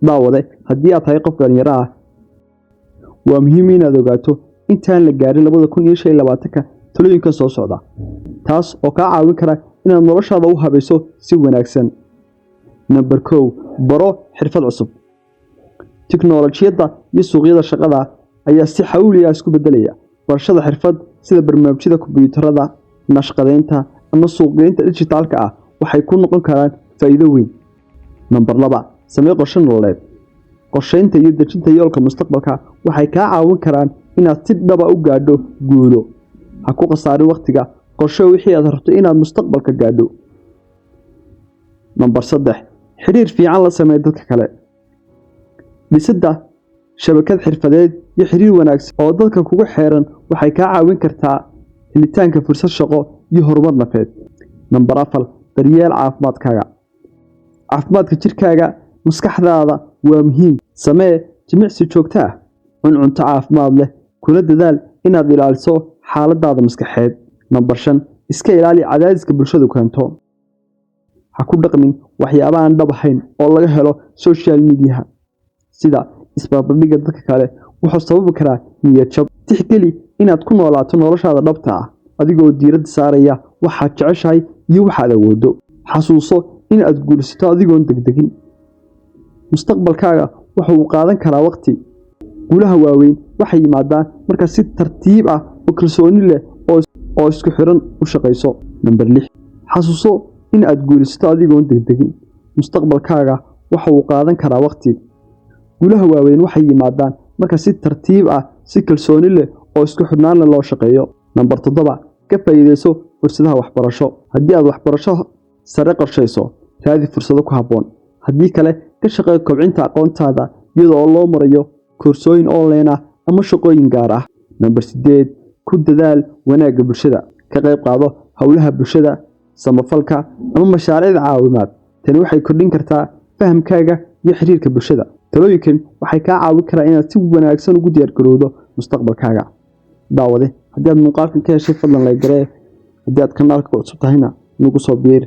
daawade haddii aad tahay qof dhalinyaro ah waa muhiim inaad ogaato intaan la gaarin 2025 talooyinka soo socda taas oo ka caawin kara inaad noloshaada u habayso si wanaagsan. Number 1 baro xirfad cusub. Tiknoolajiyada iyo suuqyada shaqada ayaa si xawli ah isku bedelaya. Barashada xirfad sida barnaamijyada kombiyuutarada, naqshadeynta ama suuqgeynta digitalka ah waxay ku noqon karaan faa'iido weyn. Number 2 samee qorshe nololeed. Qorsheynta iyo dejinta yoolka mustaqbalka waxay ka caawin karaan inaad si dhab ah u gaadho guulo. Ha ku khasaarin waqtiga, qorshe wixii aad rabto inaad mustaqbalka gaadho. Number 3 xiriir fiican la samee dadka kale. Dhisida shabakad xirfadeed iyo xiriir wanaagsan oo dadka kugu xeeran waxay ka caawin kartaa helitaanka fursad shaqo iyo horumar nafeed. Number 4 daryeel caafimaadkaaga. Caafimaadka jirkaaga, maskaxdaada waa muhiim. Samee jimicsi joogto ah, cunto caafimaad leh, kuna dadaal inaad ilaaliso xaaladaada maskaxeed. Number 5 iska ilaali cadaadiska bulshadu keento. Ha ku dhaqmin waxyaabaha aan dhab ahayn oo laga helo social media sida isbarbardhigga dadka kale wuxuu sababi karaa niyad jab. Tixgeli inaad ku noolaato noloshaada dhabta ah adigoo diiradda saaraya waxaad jeceshahay iyo waxaad awoodo. Xasuuso in aad guulaysato adigoon degdegin. Mustaqbalkaaga wuxuu qaadan karaa waqti. Guulaha waaweyn waxay yimaadaan marka si tartiib ah oo kalsooni leh oo isku xiran u shaqeyso. Number 6 xasuuso in aad guulaysato adigoon degdegin. Mustaqbalkaaga wuxuu qaadan karaa waqti. Guulaha waaweyn waxay yimaadaan marka si tartiib ah si kalsooni leh oo isku xirnaan leh loo shaqeeyo. Number 7 ka faa'iideyso fursadaha waxbarasho. Haddii aad waxbarasho sare qorsheyso, raadi fursado ku habboon. Haddii kale ka shaqee kobcinta aqoontaada iyadoo loo marayo koorsooyin online ah ama shaqooyin gaar ah. Number 8 ku dadaal wanaagga bulshada. Ka qayb qaado hawlaha bulshada, samafalka ama mashaariicda caawimaad. Tani waxay kordhin kartaa fahamkaaga iyo xiriirka bulshada. Talooyinkan waxay ka caawin karaan inaad si wanaagsan ugu diyaar garowdo mustaqbalkaaga. Daawade haddii aad muuqaalkan ka heshay fadlan like garee. Haddii aad kanaalka cusub tahayna nagu soo biir.